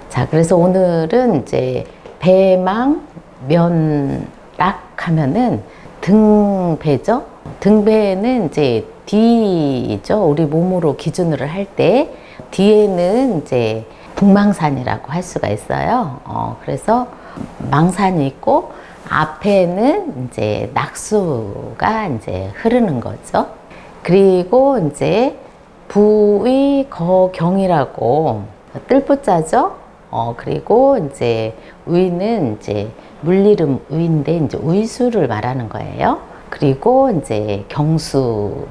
자, 그래서 오늘은 이제 배망, 면락 하면은 등배죠. 등배는 이제 뒤죠. 우리 몸으로 기준으로 할 때 뒤에는 이제 북망산이라고 할 수가 있어요. 그래서 망산이 있고 앞에는 이제 낙수가 이제 흐르는 거죠. 그리고 이제 부위거경이라고 뜰부자죠. 그리고 이제 우위는 이제 물리름 우위인데 이제 우위수를 말하는 거예요. 그리고 이제 경수가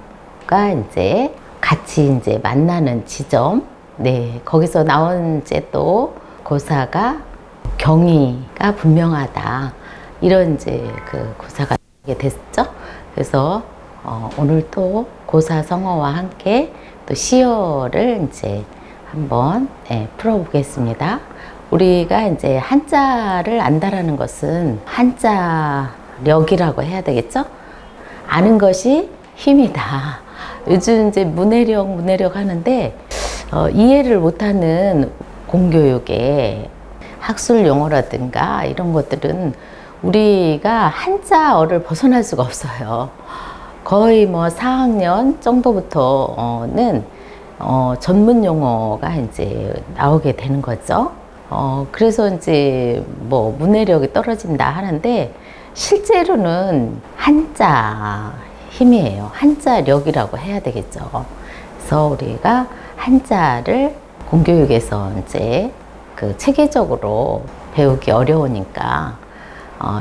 이제 같이 이제 만나는 지점. 네, 거기서 나온 이제 또 고사가 경의가 분명하다. 이런 이제 그 고사가 됐죠. 그래서 오늘 또 고사 성어와 함께 또 시어를 이제 한번 풀어보겠습니다. 우리가 이제 한자를 안다라는 것은 한자력이라고 해야 되겠죠? 아는 것이 힘이다. 요즘 이제 문해력 하는데 이해를 못하는 공교육의 학술 용어라든가 이런 것들은 우리가 한자어를 벗어날 수가 없어요. 거의 뭐 4학년 정도부터는 전문 용어가 이제 나오게 되는 거죠. 그래서 이제 뭐 문해력이 떨어진다 하는데 실제로는 한자 힘이에요. 한자력이라고 해야 되겠죠. 그래서 우리가 한자를 공교육에서 이제 그 체계적으로 배우기 어려우니까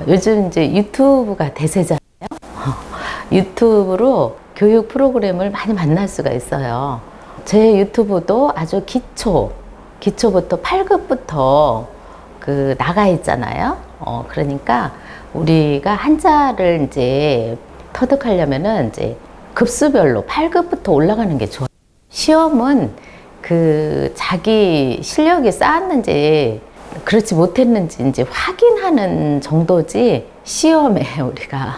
요즘 이제 유튜브가 대세잖아요. 유튜브로 교육 프로그램을 많이 만날 수가 있어요. 제 유튜브도 아주 기초부터 8급부터 그 나가 있잖아요. 그러니까 우리가 한자를 이제 터득하려면은 이제 급수별로 8급부터 올라가는 게 좋아요. 시험은 그 자기 실력이 쌓았는지 그렇지 못했는지 이제 확인하는 정도지 시험에 우리가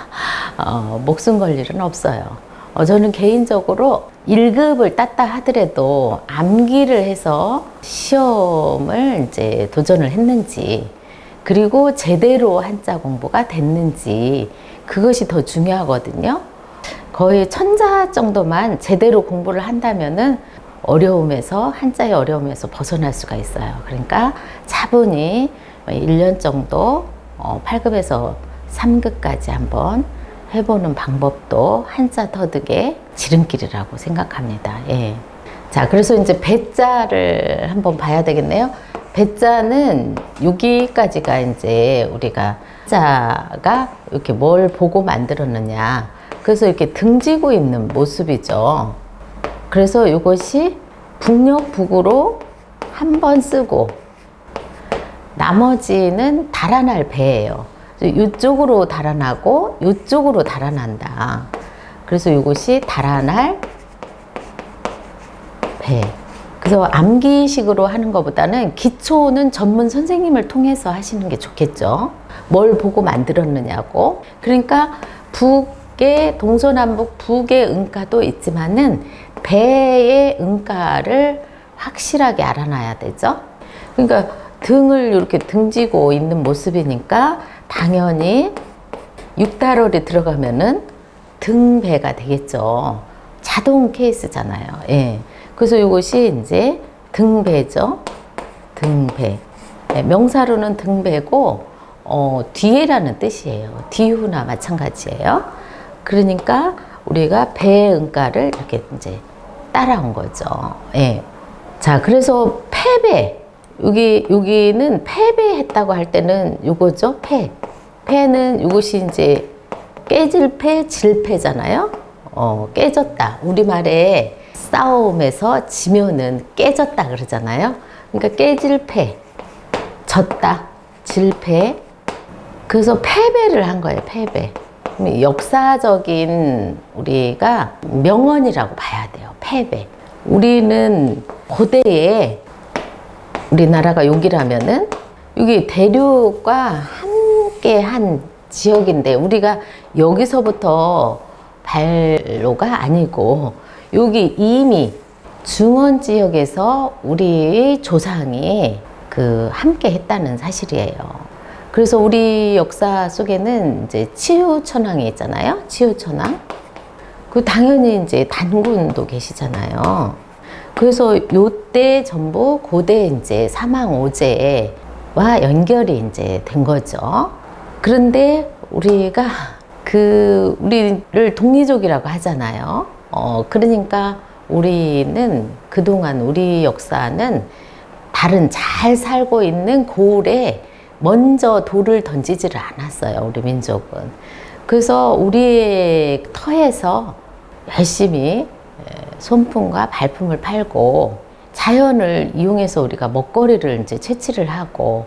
목숨 걸 일은 없어요. 저는 개인적으로 1급을 땄다 하더라도 암기를 해서 시험을 이제 도전을 했는지 그리고 제대로 한자 공부가 됐는지 그것이 더 중요하거든요. 거의 천자 정도만 제대로 공부를 한다면은 한자의 어려움에서 벗어날 수가 있어요. 그러니까 차분히 1년 정도 8급에서 3급까지 한번 해보는 방법도 한자 터득의 지름길이라고 생각합니다. 예. 자, 그래서 이제 배자를 한번 봐야 되겠네요. 배자는 여기까지가 이제 우리가 한자가 이렇게 뭘 보고 만들었느냐. 그래서 이렇게 등지고 있는 모습이죠. 그래서 이것이 북녘 북으로 한 번 쓰고 나머지는 달아날 배예요. 이쪽으로 달아나고 이쪽으로 달아난다. 그래서 이것이 달아날 배. 그래서 암기식으로 하는 것보다는 기초는 전문 선생님을 통해서 하시는 게 좋겠죠. 뭘 보고 만들었느냐고. 그러니까 북의 동서남북 북의 응가도 있지만은 배의 응가를 확실하게 알아놔야 되죠. 그러니까 등을 이렇게 등지고 있는 모습이니까 당연히 육달월이 들어가면은 등배가 되겠죠. 자동 케이스잖아요. 예. 그래서 이것이 이제 등배죠. 등배. 예, 명사로는 등배고 뒤에라는 뜻이에요. 뒤후나 마찬가지예요. 그러니까 우리가 배의 응가를 이렇게 이제 따라온 거죠. 예. 자, 그래서 패배. 여기는 패배했다고 할 때는 요거죠. 패는 이것이 이제 깨질 패, 질 패잖아요. 깨졌다. 우리말에 싸움에서 지면은 깨졌다 그러잖아요. 그러니까 깨질 패, 졌다, 질 패. 그래서 패배를 한 거예요. 패배. 역사적인 우리가 명언이라고 봐야 돼요. 패배. 우리는 고대에 우리나라가 여기라면은 여기 대륙과 함께 한 지역인데 우리가 여기서부터 발로가 아니고 여기 이미 중원 지역에서 우리 조상이 함께 했다는 사실이에요. 그래서 우리 역사 속에는 이제 치유천왕이 있잖아요. 치유천왕. 당연히 이제 단군도 계시잖아요. 그래서 요때 전부 고대 이제 사망오제와 연결이 이제 된 거죠. 그런데 우리가 우리를 동이족이라고 하잖아요. 그러니까 우리는 그동안 우리 역사는 다른 잘 살고 있는 고을에 먼저 돌을 던지지를 않았어요. 우리 민족은. 그래서 우리의 터에서 열심히 손품과 발품을 팔고 자연을 이용해서 우리가 먹거리를 이제 채취를 하고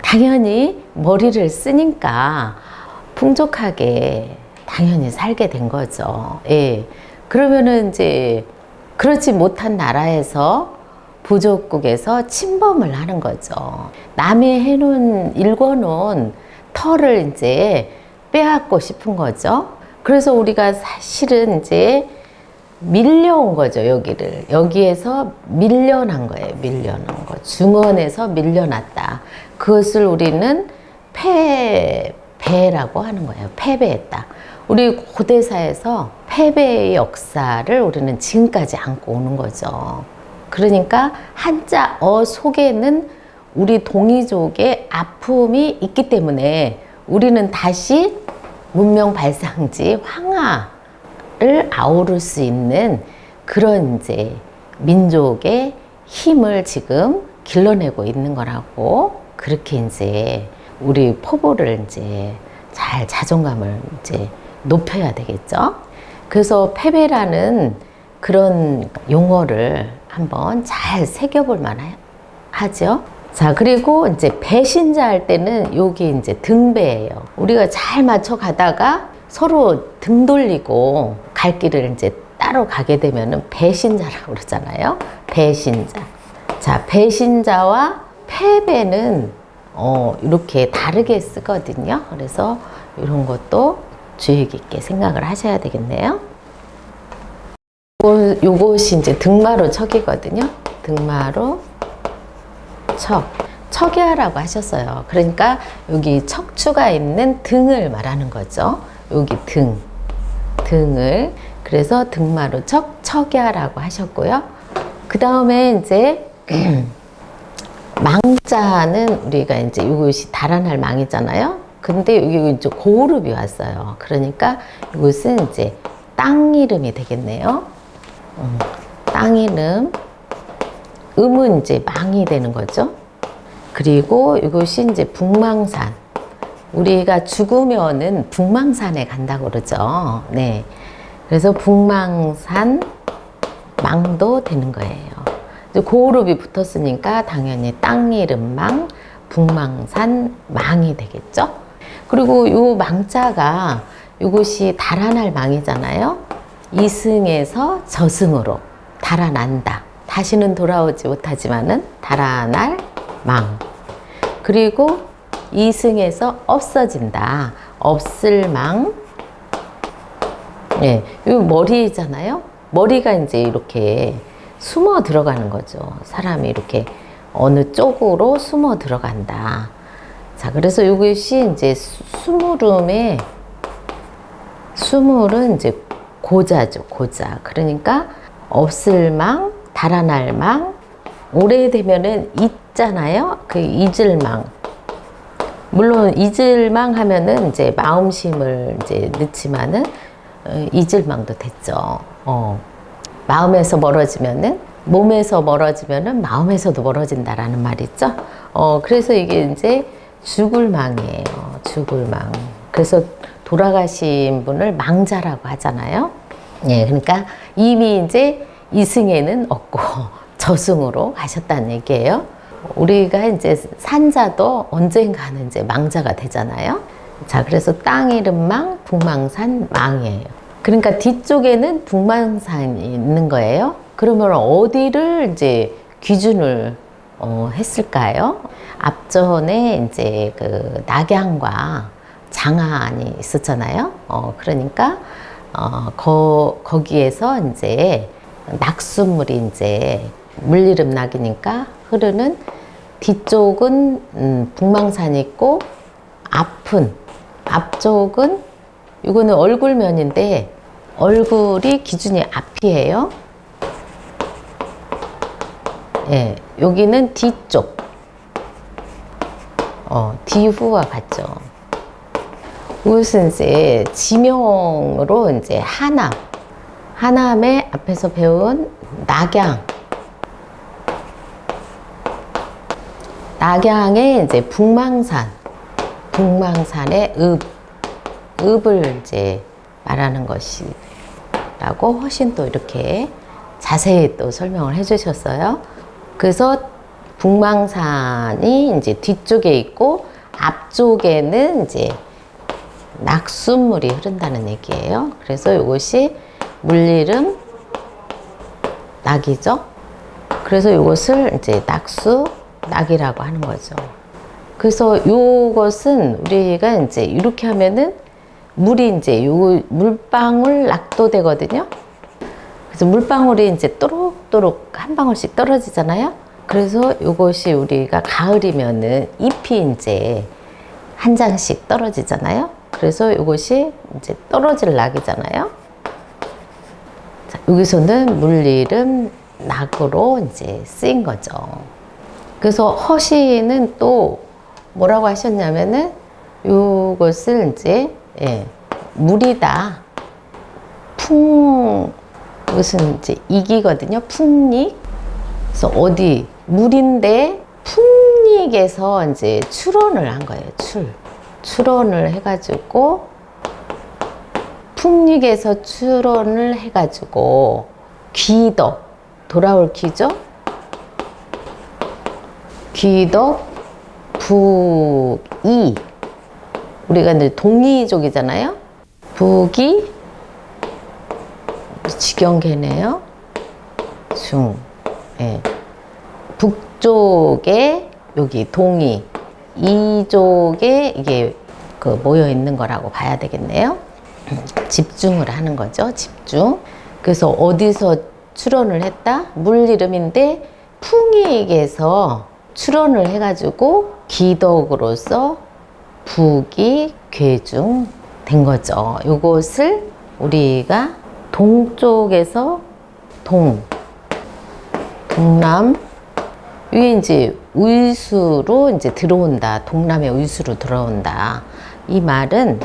당연히 머리를 쓰니까 풍족하게 당연히 살게 된 거죠. 예. 그러면은 이제 그렇지 못한 나라에서 부족국에서 침범을 하는 거죠. 남이 읽어놓은 터를 이제 빼앗고 싶은 거죠. 그래서 우리가 사실은 이제 밀려온 거죠, 여기에서 밀려난 거예요, 밀려난 거. 중원에서 밀려났다. 그것을 우리는 패배라고 하는 거예요. 패배했다. 우리 고대사에서 패배의 역사를 우리는 지금까지 안고 오는 거죠. 그러니까 한자 속에는 우리 동이족의 아픔이 있기 때문에 우리는 다시 문명 발상지 황하를 아우를 수 있는 그런 이제 민족의 힘을 지금 길러내고 있는 거라고, 그렇게 이제 우리 포부를 이제 잘 자존감을 이제 높여야 되겠죠. 그래서 패배라는 그런 용어를 한번 잘 새겨볼 만하죠. 자, 그리고 이제 배신자 할 때는 여기 이제 등배예요. 우리가 잘 맞춰 가다가 서로 등 돌리고 갈 길을 이제 따로 가게 되면은 배신자라고 그러잖아요. 배신자. 자, 배신자와 패배는 이렇게 다르게 쓰거든요. 그래서 이런 것도 주의 깊게 생각을 하셔야 되겠네요. 요것이 이제 등마루 척이거든요. 등마루 척. 척이하라고 하셨어요. 그러니까 여기 척추가 있는 등을 말하는 거죠. 여기 등을. 그래서 등마루 척, 척이하라고 하셨고요. 그 다음에 이제 망자는 우리가 이제 이것이 달아날 망이잖아요. 근데 여기 이제 고르비 왔어요. 그러니까 이것은 이제 땅 이름이 되겠네요. 땅 이름. 음은 이제 망이 되는 거죠. 그리고 이것이 이제 북망산. 우리가 죽으면은 북망산에 간다고 그러죠. 네. 그래서 북망산 망도 되는 거예요. 고르비 붙었으니까 당연히 땅 이름 망, 북망산 망이 되겠죠. 그리고 이 망자가 이것이 달아날 망이잖아요. 이승에서 저승으로 달아난다. 다시는 돌아오지 못하지만은 달아날 망. 그리고 이승에서 없어진다. 없을 망. 예, 이 머리잖아요. 머리가 이제 이렇게 숨어 들어가는 거죠. 사람이 이렇게 어느 쪽으로 숨어 들어간다. 자, 그래서 이것이 이제 수물은 이제 고자죠, 고자. 그러니까 없을 망, 달아날 망, 오래되면은 잊잖아요. 그 잊을 망. 물론 잊을 망 하면은 이제 마음심을 이제 넣지만은 잊을 망도 됐죠. 마음에서 멀어지면은 몸에서 멀어지면은 마음에서도 멀어진다라는 말이 있죠. 그래서 이게 이제 죽을 망이에요. 죽을 망. 그래서 돌아가신 분을 망자라고 하잖아요. 예, 그러니까 이미 이제 이승에는 없고 저승으로 가셨다는 얘기예요. 우리가 이제 산자도 언젠가는 이제 망자가 되잖아요. 자, 그래서 땅 이름 망, 북망산 망이에요. 그러니까 뒤쪽에는 북망산이 있는 거예요. 그러면 어디를 이제 기준을 했을까요? 앞전에 이제 그 낙양과 장안이 있었잖아요. 그러니까 거기에서 이제 낙수물이 이제 물이름 낙이니까 흐르는 뒤쪽은 북망산이 있고 앞쪽은 이거는 얼굴면인데 얼굴이 기준이 앞이에요. 예, 여기는 뒤쪽. 뒤후와 같죠. 이것은 이제 지명으로 이제 하남의 앞에서 배운 낙양의 이제 북망산의 읍을 이제 말하는 것이라고 훨씬 또 이렇게 자세히 또 설명을 해주셨어요. 그래서 북망산이 이제 뒤쪽에 있고 앞쪽에는 이제 낙수물이 흐른다는 얘기예요. 그래서 이것이 물이름 낙이죠. 그래서 이것을 이제 낙이라고 하는 거죠. 그래서 이것은 우리가 이제 이렇게 하면은 물이 이제 요 물방울 낙도 되거든요. 그래서 물방울이 이제 또록또록 한 방울씩 떨어지잖아요. 그래서 이것이 우리가 가을이면은 잎이 이제 한 장씩 떨어지잖아요. 그래서 이것이 이제 떨어질 낙이잖아요. 자, 여기서는 물이름 낙으로 이제 쓰인 거죠. 그래서 허시는 또 뭐라고 하셨냐면은 이것을 이제 물이다. 이것은 이제 이기거든요. 풍닉. 그래서 어디 물인데 풍닉에서 이제 출원을 한 거예요. 출원을 해가지고 풍닉에서 출원을 해가지고 귀덕 돌아올 귀죠. 귀덕 북이 우리가 이제 동이족이잖아요. 북이 직경계네요. 중. 예. 북쪽에 여기 동이 이쪽에 이게 그 모여 있는 거라고 봐야 되겠네요. 집중을 하는 거죠. 집중. 그래서 어디서 출원을 했다? 물이름인데 풍익에서 출원을 해가지고 기덕으로서 북이 괴중 된 거죠. 요것을 우리가 동쪽에서 동남 위에 이제 의수로 이제 들어온다. 동남의 의수로 들어온다. 이 말은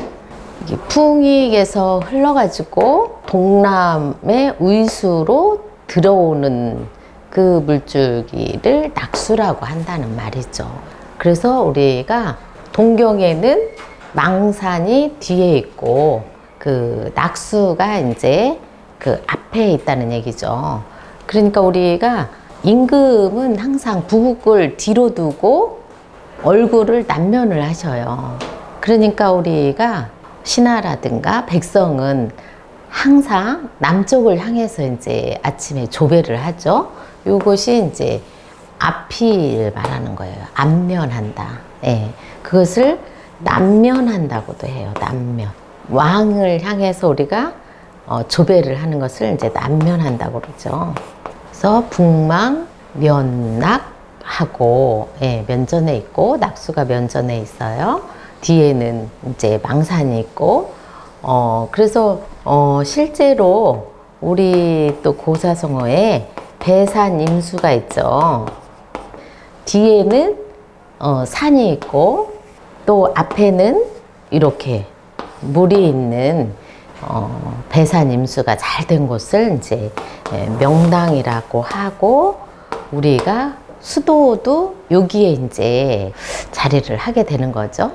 이게 풍익에서 흘러가지고 동남의 의수로 들어오는 그 물줄기를 낙수라고 한다는 말이죠. 그래서 우리가 동경에는 망산이 뒤에 있고 그 낙수가 이제 그 앞에 있다는 얘기죠. 그러니까 우리가 임금은 항상 북을 뒤로 두고 얼굴을 남면을 하셔요. 그러니까 우리가 신하라든가 백성은 항상 남쪽을 향해서 이제 아침에 조배를 하죠. 요것이 이제 앞을 말하는 거예요. 안면한다. 예. 그것을 남면한다고도 해요. 남면. 왕을 향해서 우리가 조배를 하는 것을 이제 남면한다고 그러죠. 그래서 북망, 면낙하고 예, 면전에 있고 낙수가 면전에 있어요. 뒤에는 이제 망산이 있고 그래서 실제로 우리 또 고사성어에 배산 임수가 있죠. 뒤에는 산이 있고 또 앞에는 이렇게 물이 있는 배산 임수가 잘 된 곳을 이제 명당이라고 하고 우리가 수도도 여기에 이제 자리를 하게 되는 거죠.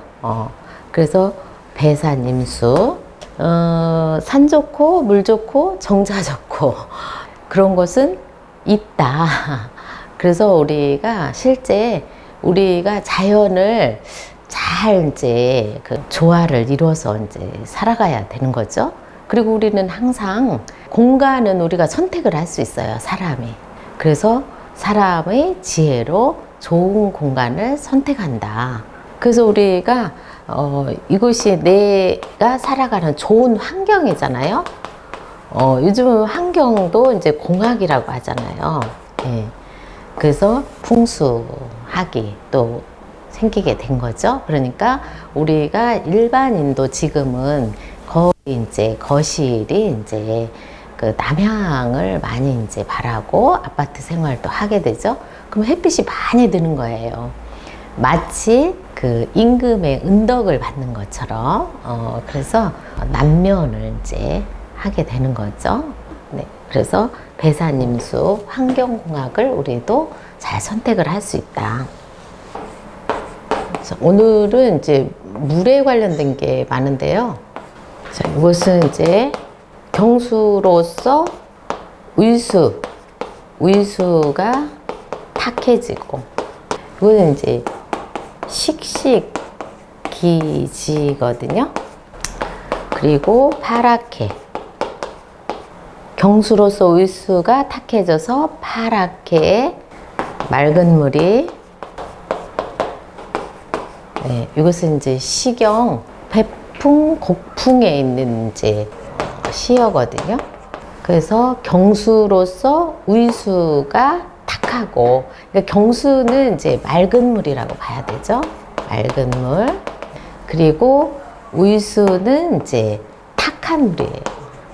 그래서 배산 임수 산 좋고 물 좋고 정자 좋고 그런 곳은 있다. 그래서 우리가 실제 우리가 자연을 잘 이제 그 조화를 이루어서 이제 살아가야 되는 거죠. 그리고 우리는 항상 공간은 우리가 선택을 할 수 있어요. 사람이. 그래서 사람의 지혜로 좋은 공간을 선택한다. 그래서 우리가 이것이 내가 살아가는 좋은 환경이잖아요. 요즘 환경도 이제 공학이라고 하잖아요. 예. 그래서 풍수 학이 또 생기게 된 거죠. 그러니까 우리가 일반인도 지금은 거의 이제 거실이 이제 그 남향을 많이 이제 바라고 아파트 생활도 하게 되죠. 그럼 햇빛이 많이 드는 거예요. 마치 그 임금의 은덕을 받는 것처럼 그래서 남면을 이제 하게 되는 거죠. 네, 그래서 배산임수 환경공학을 우리도 잘 선택을 할 수 있다. 그래서 오늘은 이제 물에 관련된 게 많은데요. 자, 이것은 이제 경수로서 의수가 탁해지고, 이거는 이제 식식기지거든요. 그리고 파랗게, 경수로서 의수가 탁해져서 파랗게 맑은 물이, 네, 이것은 이제 시경 배풍 곡풍에 있는 이제 시어거든요. 그래서 경수로서 의수가 탁하고, 그러니까 경수는 이제 맑은 물이라고 봐야 되죠. 맑은 물. 그리고 의수는 이제 탁한 물이에요.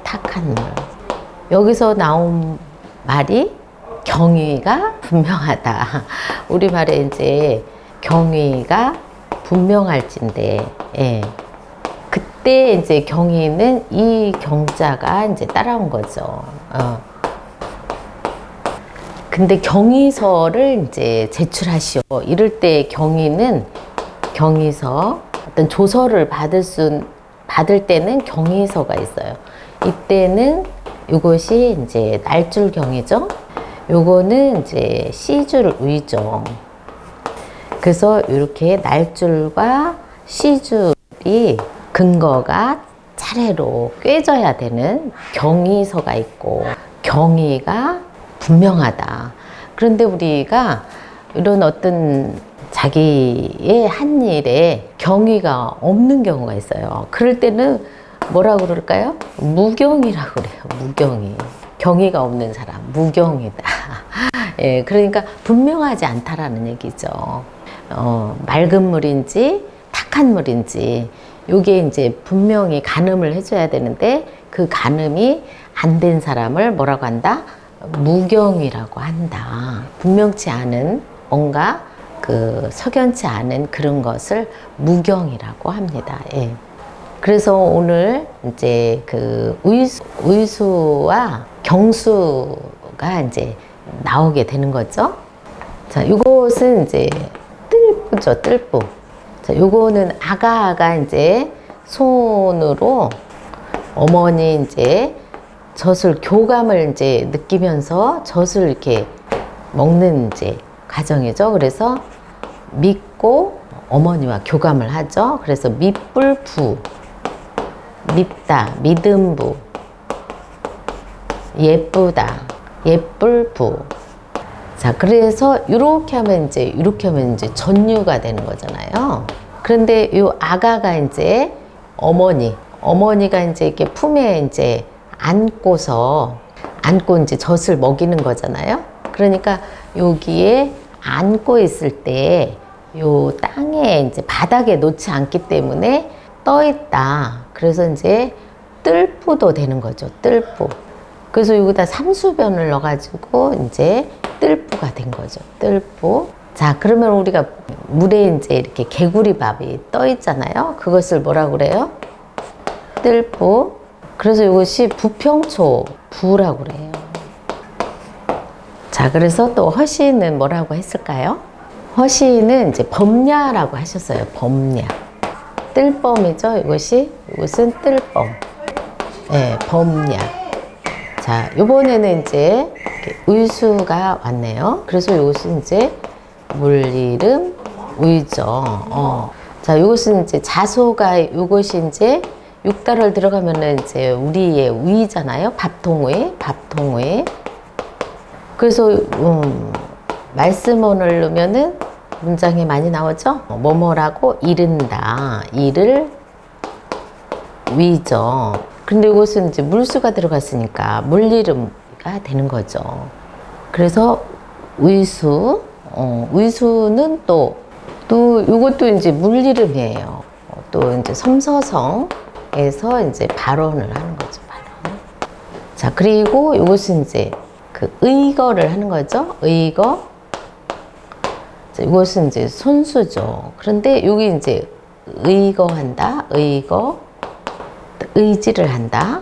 탁한 물. 여기서 나온 말이 경위가 분명하다. 우리말에 이제 경위가 분명할진데, 예. 그때 이제 경위는 이 경자가 이제 따라온 거죠. 근데 경위서를 이제 제출하시오. 이럴 때 경위는 경위서, 어떤 조서를 받을 때는 경위서가 있어요. 이때는 이것이 이제 날줄경이죠. 요거는 이제 시줄 의죠. 그래서 이렇게 날줄과 시줄이 근거가 차례로 꿰져야 되는 경위서가 있고, 경위가 분명하다. 그런데 우리가 이런 어떤 자기의 한 일에 경위가 없는 경우가 있어요. 그럴 때는 뭐라고 그럴까요? 무경이라고 그래요. 무경이. 경위가 없는 사람, 무경이다. 예, 그러니까 분명하지 않다라는 얘기죠. 맑은 물인지 탁한 물인지 요게 이제 분명히 가늠을 해줘야 되는데, 그 가늠이 안 된 사람을 뭐라고 한다? 무경이라고 한다. 분명치 않은, 뭔가 그 석연치 않은 그런 것을 무경이라고 합니다. 예. 그래서 오늘 이제 그 의수와 경수가 이제 나오게 되는 거죠. 자, 이것은 이제 뜰부죠, 뜰부. 자, 요거는 아가가 이제 손으로 어머니 이제 젖을, 교감을 이제 느끼면서 젖을 이렇게 먹는 이제 과정이죠. 그래서 믿고 어머니와 교감을 하죠. 그래서 믿불부, 믿다, 믿음부, 예쁘다, 예쁠부. 자, 그래서 이렇게 하면 이제 전유가 되는 거잖아요. 그런데 이 아가가 이제 어머니가 이제 이렇게 품에 이제 안고 이제 젖을 먹이는 거잖아요. 그러니까 여기에 안고 있을 때 요 땅에 이제 바닥에 놓지 않기 때문에 떠 있다. 그래서 이제 뜰부도 되는 거죠. 뜰부. 그래서 여기다 삼수변을 넣어가지고 이제 뜰부가 된 거죠. 뜰부. 자, 그러면 우리가 물에 이제 이렇게 개구리밥이 떠 있잖아요. 그것을 뭐라고 그래요? 뜰부. 그래서 이것이 부평초 부라고 그래요. 자, 그래서 또 허시는 뭐라고 했을까요? 허시는 이제 범야라고 하셨어요. 범야. 뜰범이죠. 이것은 뜰범. 네, 범야. 자, 요번에는 이제 의수가 왔네요. 그래서 이것은 이제 물이름 의죠. 자, 이것은 이제 자소가, 이것이 이제 6달을 들어가면은 이제 우리의 의잖아요. 밥통의. 그래서 말씀원을 넣으면은 문장에 많이 나오죠. 뭐뭐라고 이른다. 이를 위죠. 근데 이것은 이제 물수가 들어갔으니까 물이름가 되는 거죠. 그래서 의수, 의수는 또 이것도 이제 물이름이에요. 또 이제 섬서성에서 이제 발언을 하는 거죠. 발언. 자, 그리고 이것은 이제 그 의거를 하는 거죠. 의거. 자, 이것은 이제 손수죠. 그런데 여기 이제 의거한다. 의거. 의지를 한다.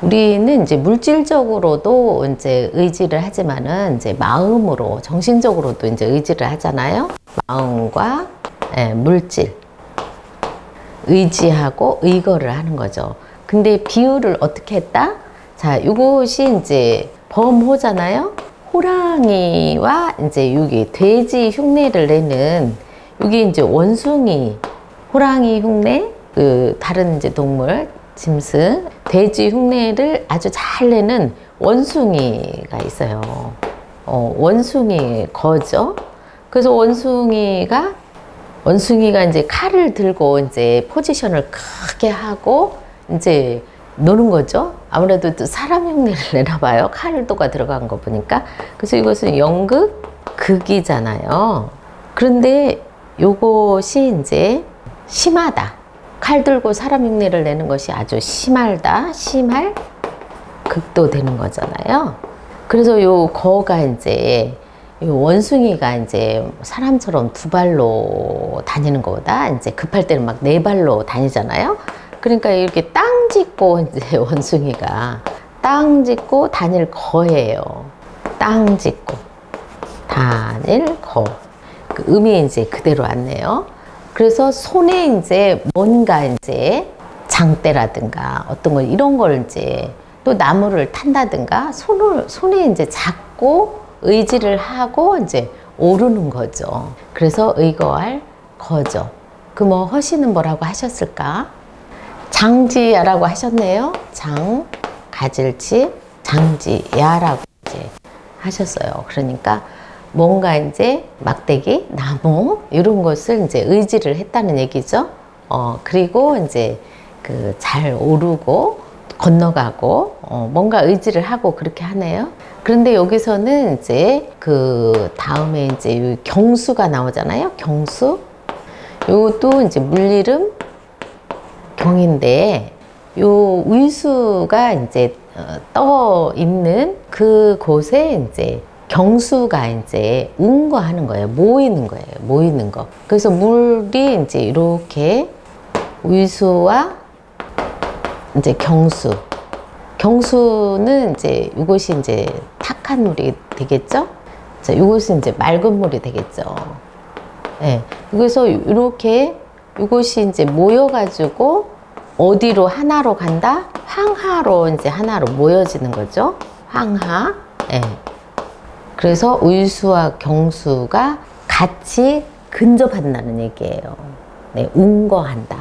우리는 이제 물질적으로도 이제 의지를 하지만은 이제 마음으로, 정신적으로도 이제 의지를 하잖아요. 마음과 물질. 의지하고 의거를 하는 거죠. 근데 비유를 어떻게 했다? 자, 이것이 이제 범호잖아요. 호랑이와 이제 여기 돼지 흉내를 내는 여기 이제 원숭이, 호랑이 흉내, 그 다른 이제 동물, 짐승, 돼지 흉내를 아주 잘 내는 원숭이가 있어요. 원숭이 거죠. 그래서 원숭이가 이제 칼을 들고 이제 포지션을 크게 하고 이제 노는 거죠. 아무래도 또 사람 흉내를 내나 봐요. 칼도가 들어간 거 보니까. 그래서 이것은 연극, 극이잖아요. 그런데 요것이 이제 심하다. 칼 들고 사람 흉내를 내는 것이 아주 심하다. 심할 극도 되는 거잖아요. 그래서 요 거가 이제 요 원숭이가 이제 사람처럼 두 발로 다니는 것보다 이제 급할 때는 막 네 발로 다니잖아요. 그러니까 이렇게 땅 짚고 이제 원숭이가 땅 짚고 다닐 거예요. 땅 짚고 다닐 거. 그 음이 이제 그대로 왔네요. 그래서 손에 이제 뭔가 이제 장대라든가 어떤 거 이런 걸 이제 또 나무를 탄다든가 손에 이제 잡고 의지를 하고 이제 오르는 거죠. 그래서 의거할 거죠. 그 뭐 허시는 뭐라고 하셨을까? 장지야라고 하셨네요. 장, 가질치, 장지야라고 이제 하셨어요. 그러니까 뭔가 이제 막대기, 나무 이런 것을 이제 의지를 했다는 얘기죠. 그리고 이제 그 잘 오르고 건너가고 뭔가 의지를 하고 그렇게 하네요. 그런데 여기서는 이제 그 다음에 이제 경수가 나오잖아요. 경수. 요것도 이제 물이름 경인데 요 의수가 이제 떠 있는 그 곳에 이제 경수가 이제 운거하는 거예요. 모이는 거예요. 모이는 거. 그래서 물이 이제 이렇게 의수와 이제 경수. 경수는 이제 이것이 이제 탁한 물이 되겠죠? 자, 이것은 이제 맑은 물이 되겠죠. 예. 그래서 이렇게 이것이 이제 모여가지고 어디로 하나로 간다? 황하로 이제 하나로 모여지는 거죠. 황하. 예. 그래서 의수와 경수가 같이 근접한다는 얘기예요. 네, 운거한다.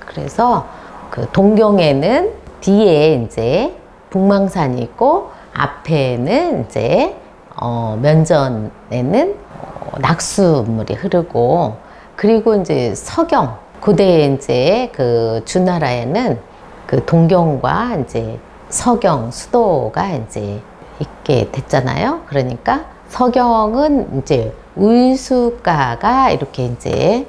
그래서 그 동경에는 뒤에 이제 북망산이 있고 앞에는 이제 면전에는 낙수물이 흐르고 그리고 이제 서경 고대에 이제 그 주나라에는 그 동경과 이제 서경 수도가 이제 있게 됐잖아요. 그러니까 서경은 이제 의수가가 이렇게 이제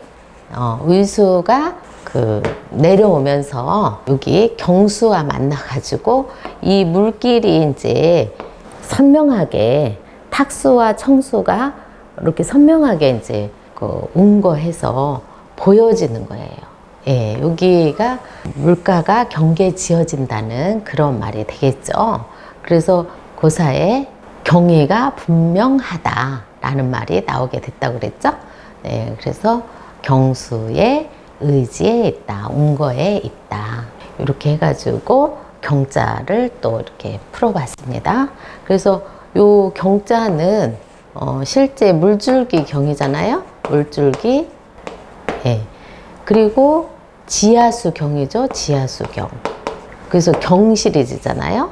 의수가 그 내려오면서 여기 경수와 만나가지고 이 물길이 이제 선명하게 탁수와 청수가 이렇게 선명하게 이제 그 운거해서 보여지는 거예요. 예, 여기가 물가가 경계 지어진다는 그런 말이 되겠죠. 그래서 고사에 경의가 분명하다라는 말이 나오게 됐다고 그랬죠. 네, 그래서 경수의 의지에 있다, 운거에 있다. 이렇게 해가지고 경자를 또 이렇게 풀어봤습니다. 그래서 요 경자는 실제 물줄기 경이잖아요. 물줄기. 예. 그리고 지하수 경이죠. 지하수 경. 그래서 경 시리즈잖아요.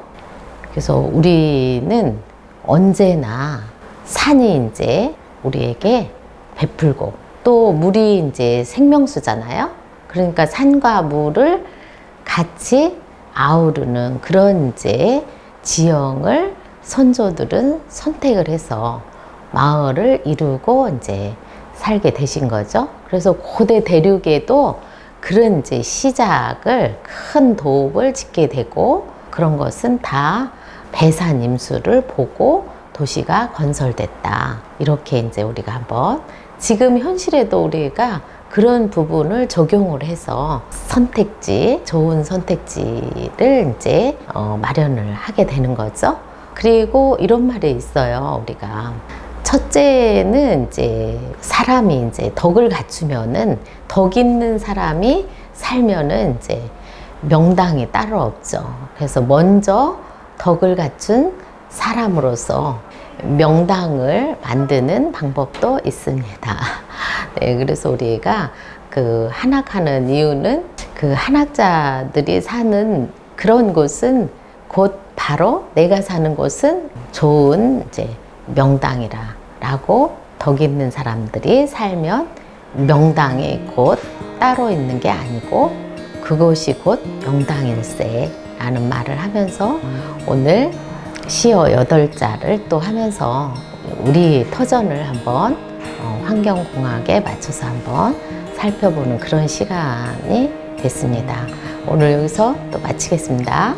그래서 우리는 언제나 산이 이제 우리에게 베풀고 또 물이 이제 생명수잖아요. 그러니까 산과 물을 같이 아우르는 그런 이제 지형을 선조들은 선택을 해서 마을을 이루고 이제 살게 되신 거죠. 그래서 고대 대륙에도 그런 이제 시작을 큰 도읍을 짓게 되고 그런 것은 다 배산 임수를 보고 도시가 건설됐다. 이렇게 이제 우리가 한번 지금 현실에도 우리가 그런 부분을 적용을 해서 선택지, 좋은 선택지를 이제 마련을 하게 되는 거죠. 그리고 이런 말이 있어요. 우리가 첫째는 이제 사람이 이제 덕을 갖추면은 덕 있는 사람이 살면은 이제 명당이 따로 없죠. 그래서 먼저 덕을 갖춘 사람으로서 명당을 만드는 방법도 있습니다. 네, 그래서 우리가 그 한학하는 이유는 그 한학자들이 사는 그런 곳은 곧 바로 내가 사는 곳은 좋은 이제 명당이라고 덕 있는 사람들이 살면 명당이 곧 따로 있는 게 아니고 그것이 곧 명당일세 라는 말을 하면서 오늘 시어 8자를 또 하면서 우리 터전을 한번 환경공학에 맞춰서 한번 살펴보는 그런 시간이 됐습니다. 오늘 여기서 또 마치겠습니다.